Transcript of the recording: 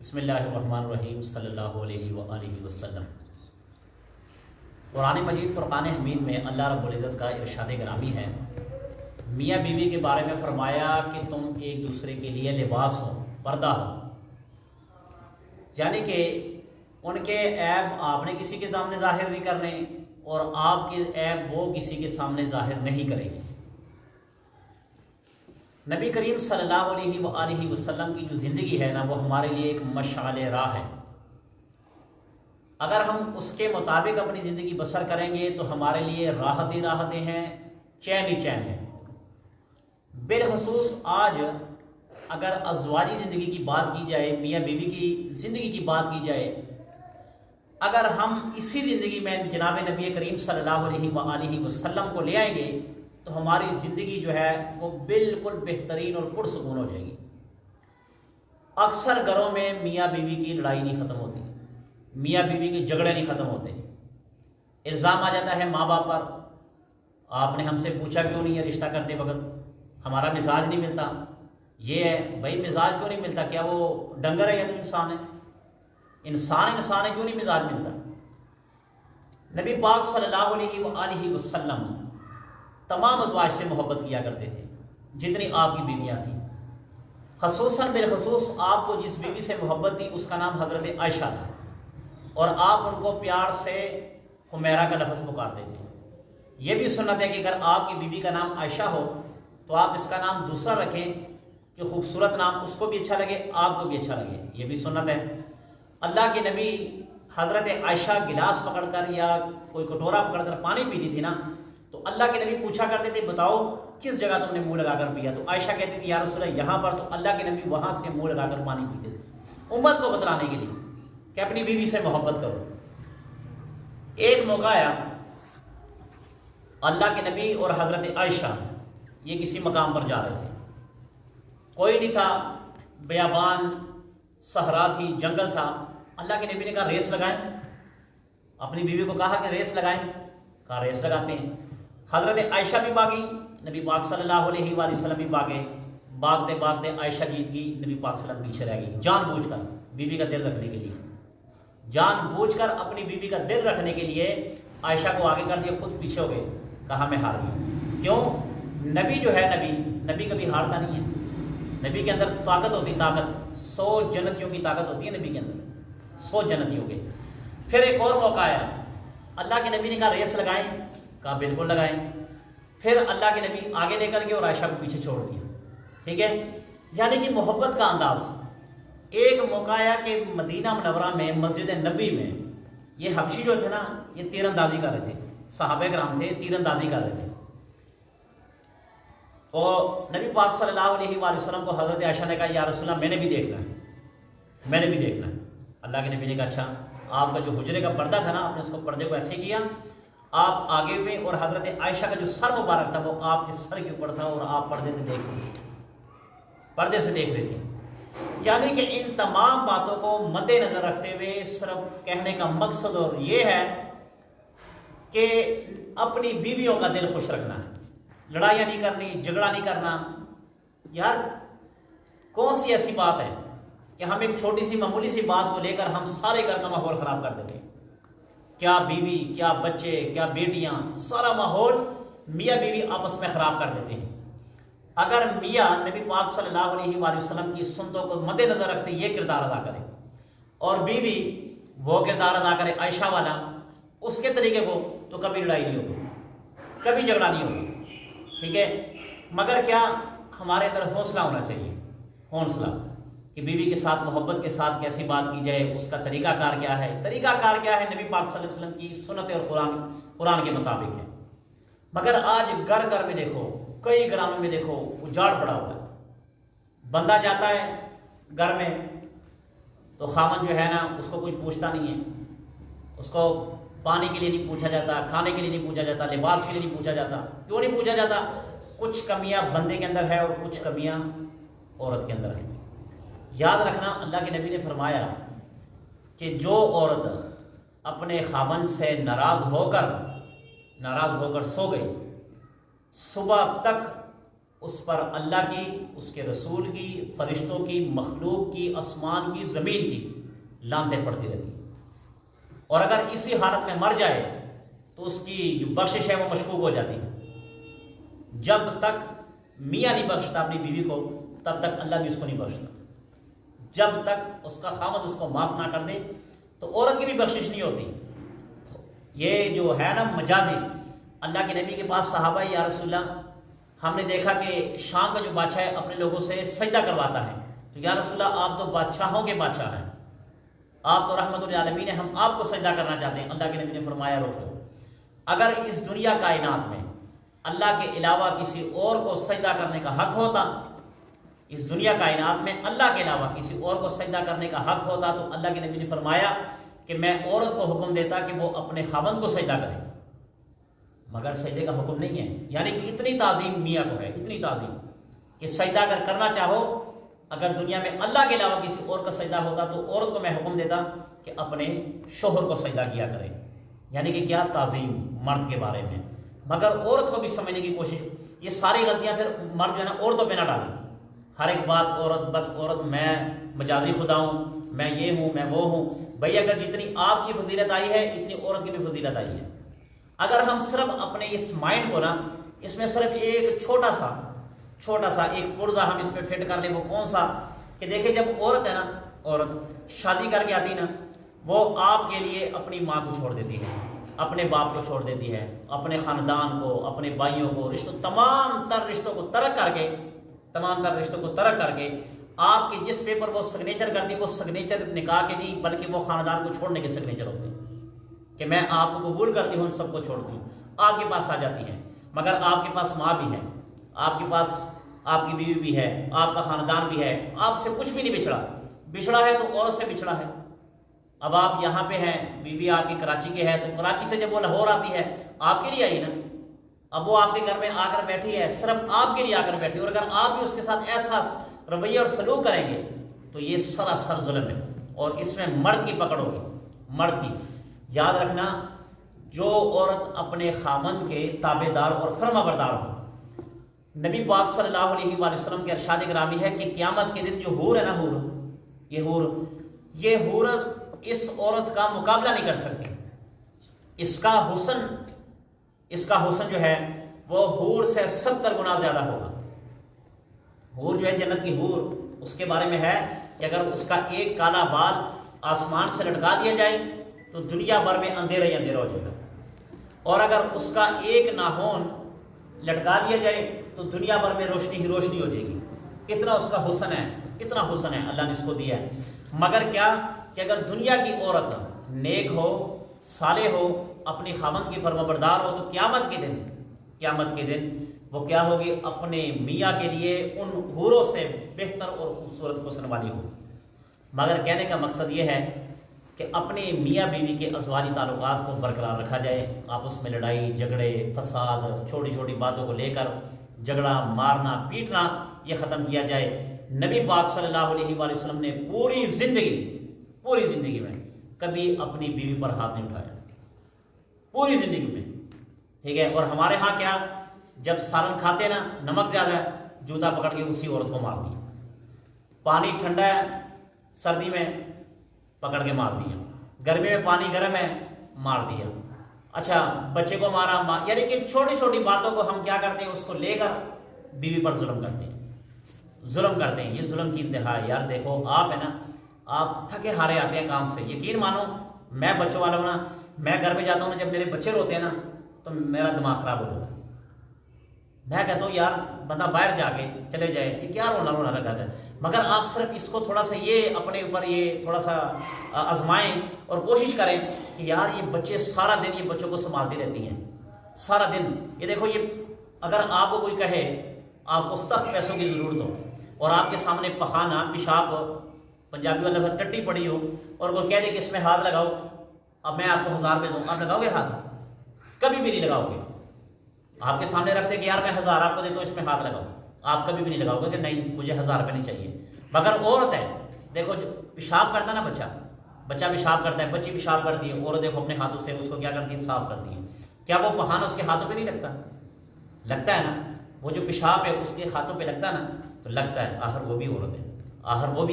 بسم اللہ الرحمن الرحیم صلی اللہ علیہ وآلہ وسلم۔ قرآن مجید فرقان حمید میں اللہ رب العزت کا ارشاد گرامی ہے، میاں بیوی کے بارے میں فرمایا کہ تم ایک دوسرے کے لیے لباس ہو، پردہ ہو، یعنی کہ ان کے عیب آپ نے کسی کے سامنے ظاہر نہیں کرنے اور آپ کے عیب وہ کسی کے سامنے ظاہر نہیں کریں گے۔ نبی کریم صلی اللہ علیہ وآلہ وسلم کی جو زندگی ہے نا، وہ ہمارے لیے ایک مشعل راہ ہے۔ اگر ہم اس کے مطابق اپنی زندگی بسر کریں گے تو ہمارے لیے راحت ہی راحتیں ہیں، چین ہی چین ہے۔ بالخصوص آج اگر ازدواجی زندگی کی بات کی جائے، میاں بیوی کی زندگی کی بات کی جائے، اگر ہم اسی زندگی میں جناب نبی کریم صلی اللہ علیہ وآلہ وسلم کو لے آئیں گے تو ہماری زندگی جو ہے وہ بالکل بہترین اور پرسکون ہو جائے گی۔ اکثر گھروں میں میاں بیوی کی لڑائی نہیں ختم ہوتی، میاں بیوی کے جھگڑے نہیں ختم ہوتے، الزام آ جاتا ہے ماں باپ پر، آپ نے ہم سے پوچھا کیوں نہیں ہے رشتہ کرتے وقت، ہمارا مزاج نہیں ملتا۔ یہ ہے بھائی، مزاج کیوں نہیں ملتا؟ کیا وہ ڈنگر ہے یا تو انسان ہے؟ انسان ہے، کیوں نہیں مزاج ملتا؟ نبی پاک صلی اللہ علیہ وآلہ وسلم تمام ازواج سے محبت کیا کرتے تھے جتنی آپ کی بیویاں تھیں۔ خصوصاً بالخصوص آپ کو جس بیوی سے محبت تھی اس کا نام حضرت عائشہ تھا، اور آپ ان کو پیار سے حمیرہ کا لفظ پکارتے تھے۔ یہ بھی سنت ہے کہ اگر آپ کی بیوی کا نام عائشہ ہو تو آپ اس کا نام دوسرا رکھیں کہ خوبصورت نام اس کو بھی اچھا لگے، آپ کو بھی اچھا لگے، یہ بھی سنت ہے۔ اللہ کے نبی حضرت عائشہ گلاس پکڑ کر یا کوئی کٹورا پکڑ کر پانی پیتی تھی نا، تو اللہ کے نبی پوچھا کرتے تھے بتاؤ کس جگہ تم نے منہ لگا کر پیا؟ تو عائشہ کہتی تھی یا رسول اللہ یہاں پر، تو اللہ کے نبی وہاں سے منہ لگا کر پانی پیتے تھے، امت کو بتلانے کے لیے کہ اپنی بیوی سے محبت کرو۔ ایک موقع آیا، اللہ کے نبی اور حضرت عائشہ یہ کسی مقام پر جا رہے تھے، کوئی نہیں تھا، بیابان صحرا تھی، جنگل تھا۔ اللہ کے نبی نے کہا ریس لگائیں، اپنی بیوی کو کہا کہ ریس لگائیں، کہا ریس لگاتے ہیں۔ حضرت عائشہ بھی بھاگی، نبی پاک صلی اللہ علیہ وآلہ وسلم بھی بھاگے، بھاگتے بھاگتے عائشہ جیت گئی، نبی پاک صلی اللہ علیہ وسلم پیچھے رہ گئی، جان بوجھ کر بیوی کا دل رکھنے کے لیے، جان بوجھ کر اپنی بیوی کا دل رکھنے کے لیے عائشہ کو آگے کر دیا، خود پیچھے ہو گئے، کہا میں ہار گئی۔ کیوں؟ نبی جو ہے، نبی کبھی ہارتا نہیں ہے، نبی کے اندر طاقت ہوتی، طاقت 100 جنتیوں کی طاقت ہوتی ہے نبی کے اندر، 100 جنتیوں کے۔ پھر ایک اور موقع آیا، اللہ کے نبی نے کہا ریس لگائیں، کہا بالکل لگائیں۔ پھر اللہ کے نبی آگے لے کر گئے اور عائشہ کو پیچھے چھوڑ دیا، ٹھیک ہے؟ یعنی کہ محبت کا انداز۔ ایک موقع آیا کہ مدینہ منورہ میں مسجد نبی میں یہ حبشی جو تھے نا، یہ تیر اندازی کر رہے تھے، صحابہ کرام تھے، تیر اندازی کر رہے تھے، اور نبی پاک صلی اللہ علیہ وآلہ وسلم کو حضرت عائشہ نے کہا یا رسول اللہ میں نے بھی دیکھنا ہے، میں نے بھی دیکھنا ہے۔ اللہ کے نبی نے کہا اچھا، آپ کا جو حجرے کا پردہ تھا نا، آپ نے اس کو پردے کو ایسے کیا، آپ آگے ہوئے اور حضرت عائشہ کا جو سر مبارک تھا وہ آپ کے سر کے اوپر تھا، اور آپ پردے سے دیکھ رہے تھے۔ یعنی کہ ان تمام باتوں کو مد نظر رکھتے ہوئے صرف کہنے کا مقصد اور یہ ہے کہ اپنی بیویوں کا دل خوش رکھنا ہے، لڑائیاں نہیں کرنی، جھگڑا نہیں کرنا۔ یار کون سی ایسی بات ہے کہ ہم ایک چھوٹی سی معمولی سی بات کو لے کر ہم سارے گھر کا ماحول خراب کر دیتے ہیں؟ کیا بیوی، کیا بچے، کیا بیٹیاں، سارا ماحول میاں بیوی آپس میں خراب کر دیتے ہیں۔ اگر میاں نبی پاک صلی اللہ علیہ وآلہ وسلم کی سنتوں کو مد نظر رکھتے یہ کردار ادا کرے، اور بیوی وہ کردار ادا کرے عائشہ والا، اس کے طریقے کو، تو کبھی لڑائی نہیں ہوگی، کبھی جھگڑا نہیں ہوگا، ٹھیک ہے؟ مگر کیا ہمارے اندر حوصلہ ہونا چاہیے، حوصلہ کہ بیوی کے ساتھ محبت کے ساتھ کیسی بات کی جائے، اس کا طریقہ کار کیا ہے؟ طریقہ کار کیا ہے؟ نبی پاک صلی اللہ علیہ وسلم کی سنت اور قرآن کے مطابق ہے۔ مگر آج گھر گھر میں دیکھو، کئی گھرانوں میں دیکھو اجاڑ پڑا ہوا ہے، بندہ جاتا ہے گھر میں تو خاوند جو ہے نا اس کو کوئی پوچھتا نہیں ہے، اس کو پانی کے لیے نہیں پوچھا جاتا، کھانے کے لیے نہیں پوچھا جاتا، لباس کے لیے نہیں پوچھا جاتا۔ کیوں نہیں پوچھا جاتا؟ کچھ کمیاں بندے کے اندر ہے اور کچھ کمیاں عورت کے اندر ہے۔ یاد رکھنا، اللہ کے نبی نے فرمایا کہ جو عورت اپنے خاوند سے ناراض ہو کر سو گئی، صبح تک اس پر اللہ کی، اس کے رسول کی، فرشتوں کی، مخلوق کی، آسمان کی، زمین کی لعنتیں پڑتی رہتی ہیں، اور اگر اسی حالت میں مر جائے تو اس کی جو بخشش ہے وہ مشکوک ہو جاتی ہے۔ جب تک میاں نہیں بخشتا اپنی بیوی کو، تب تک اللہ بھی اس کو نہیں بخشتا۔ جب تک اس کا خاوند اس کو معاف نہ کر دے تو عورت کی بھی بخشش نہیں ہوتی۔ یہ جو ہے نا مجازی، اللہ کے نبی کے پاس صحابہ، یا رسول اللہ ہم نے دیکھا کہ شام کا جو بادشاہ ہے اپنے لوگوں سے سجدہ کرواتا ہے، تو یا رسول اللہ آپ تو بادشاہوں کے بادشاہ ہیں، آپ تو رحمت للعالمین ہیں، ہم آپ کو سجدہ کرنا چاہتے ہیں۔ اللہ کے نبی نے فرمایا روک دو، اگر اس دنیا کائنات میں اللہ کے علاوہ کسی اور کو سجدہ کرنے کا حق ہوتا، اس دنیا کائنات میں اللہ کے علاوہ کسی اور کو سجدہ کرنے کا حق ہوتا، تو اللہ کے نبی نے فرمایا کہ میں عورت کو حکم دیتا کہ وہ اپنے خاوند کو سجدہ کرے، مگر سجدے کا حکم نہیں ہے۔ یعنی کہ اتنی تعظیم میاں کو ہے، اتنی تعظیم کہ سجدہ اگر کرنا چاہو، اگر دنیا میں اللہ کے علاوہ کسی اور کا سجدہ ہوتا تو عورت کو میں حکم دیتا کہ اپنے شوہر کو سجدہ کیا کرے۔ یعنی کہ کیا تعظیم مرد کے بارے میں، مگر عورت کو بھی سمجھنے کی کوشش۔ یہ ساری غلطیاں پھر مرد جو ہے نا عورتوں پہ نہ ڈالیں، ہر ایک بات عورت، بس عورت میں مجازی خدا ہوں، میں یہ ہوں، میں وہ ہوں۔ بھئی اگر جتنی آپ کی فضیلت آئی ہے اتنی عورت کی بھی فضیلت آئی ہے۔ اگر ہم صرف اپنے اس مائنڈ کو نا، اس میں صرف ایک چھوٹا سا ایک پرزہ ہم اس پہ فٹ کر لیں، وہ کون سا کہ دیکھیں جب عورت ہے نا، عورت شادی کر کے آتی نا، وہ آپ کے لیے اپنی ماں کو چھوڑ دیتی ہے، اپنے باپ کو چھوڑ دیتی ہے، اپنے خاندان کو، اپنے بھائیوں کو، تمام تر رشتوں کو ترک کر کے آپ کے جس پیپر وہ سگنیچر کرتی، وہ سگنیچر نکاح کے نہیں بلکہ وہ خاندان کو چھوڑنے کے سگنیچر ہوتے ہیں کہ میں آپ کو قبول کرتی ہوں، سب کو چھوڑتی ہوں، آپ کے پاس آ جاتی ہیں، مگر آپ کے پاس ماں بھی ہے، آپ کے پاس آپ کی بیوی بھی ہے، آپ کا خاندان بھی ہے، آپ سے کچھ بھی نہیں بچھڑا ہے تو عورت سے بچھڑا ہے۔ اب آپ یہاں پہ ہیں، بیوی آپ کی کراچی کے ہے، تو کراچی سے جب وہ لاہور آتی ہے آپ کے لیے آئی نا، اب وہ آپ کے گھر میں آ کر بیٹھی ہے، صرف آپ کے لیے آ کر بیٹھی، اور اگر آپ بھی اس کے ساتھ ایسا رویہ اور سلوک کریں گے تو یہ سراسر ظلم ہے، اور اس میں مرد کی پکڑ ہوگی، مرد کی۔ یاد رکھنا، جو عورت اپنے خاوند کے تابع دار اور فرما بردار ہو، نبی پاک صلی اللہ علیہ وآلہ وسلم کے ارشاد گرامی ہے کہ قیامت کے دن جو حور ہے نا، یہ حور اس عورت کا مقابلہ نہیں کر سکتی، اس کا حسن جو ہے وہ حور سے 70 گنا زیادہ ہوگا۔ حور جو ہے جنت کی حور، اس کے بارے میں ہے کہ اگر اس کا ایک کالا بال آسمان سے لٹکا دیا جائے تو دنیا بھر میں اندھیرا ہی اندھیرا ہو جائے گا، اور اگر اس کا ایک ناخن لٹکا دیا جائے تو دنیا بھر میں روشنی ہی روشنی ہو جائے گی۔ اتنا اس کا حسن ہے، اتنا حسن ہے اللہ نے اس کو دیا ہے۔ مگر کیا کہ اگر دنیا کی عورت نیک ہو، صالح ہو، اپنی خاوند کی فرما بردار ہو، تو قیامت کے دن وہ کیا ہوگی؟ اپنے میاں کے لیے ان حوروں سے بہتر اور خوبصورت حسن والی ہو۔ مگر کہنے کا مقصد یہ ہے کہ اپنے میاں بیوی کے ازواجی تعلقات کو برقرار رکھا جائے، آپس میں لڑائی جھگڑے فساد، چھوٹی چھوٹی باتوں کو لے کر جھگڑا مارنا پیٹنا یہ ختم کیا جائے۔ نبی پاک صلی اللہ علیہ وآلہ وسلم نے پوری زندگی میں کبھی اپنی بیوی پر ہاتھ نہیں اٹھایا، پوری زندگی میں، ٹھیک ہے؟ اور ہمارے ہاں کیا، جب سالن کھاتے نا، نمک زیادہ ہے، جوتا پکڑ کے اسی عورت کو مار دیا، پانی ٹھنڈا ہے سردی میں پکڑ کے مار دیا، گرمی میں پانی گرم ہے مار دیا، اچھا بچے کو مارا، یعنی کہ چھوٹی چھوٹی باتوں کو ہم کیا کرتے ہیں، اس کو لے کر بیوی پر ظلم کرتے ہیں۔ یہ ظلم کی انتہا ہے یار۔ دیکھو آپ ہے نا، آپ تھکے ہارے آتے ہیں کام سے، یقین مانو میں بچوں والا ہوں نا، میں گھر میں جاتا ہوں نا، جب میرے بچے روتے ہیں نا تو میرا دماغ خراب ہو جاتا ہے، میں کہتا ہوں یار بندہ باہر جا کے چلے جائے، یہ کیا رونا لگا ہے۔ مگر آپ صرف اس کو تھوڑا سا یہ اپنے اوپر یہ تھوڑا سا آزمائیں اور کوشش کریں کہ یار یہ بچے سارا دن یہ بچوں کو سنبھالتی رہتی ہیں سارا دن۔ یہ دیکھو، یہ اگر آپ کو کوئی کہے آپ کو سخت پیسوں کی ضرورت ہو اور آپ کے سامنے پخانہ پیشاب پنجابی والا ٹٹی پڑی ہو اور وہ کہہ دے کہ اس میں ہاتھ لگاؤ، اب میں آپ کو 1000 روپے دوں، آپ لگاؤ گے ہاتھ؟ کبھی بھی نہیں لگاؤ گے۔ آپ کے سامنے رکھتے کہ یار میں 1000 آپ کو دیتا ہوں، اس میں ہاتھ لگاؤ، آپ کبھی بھی نہیں لگاؤ گے کہ نہیں مجھے 1000 روپے نہیں چاہیے۔ مگر عورت ہے، دیکھو پیشاب کرتا نا بچہ پیشاب کرتا ہے، بچی پیشاب کرتی ہے، عورت دیکھو اپنے ہاتھوں سے اس کو کیا کرتی ہے، صاف کرتی ہے۔ کیا وہ پخانہ اس کے ہاتھوں پہ نہیں لگتا ہے نا؟ وہ جو پیشاب ہے اس کے ہاتھوں پہ لگتا ہے نا، تو لگتا ہے آخر وہ بھی عورت ہے، آخر وہ بھی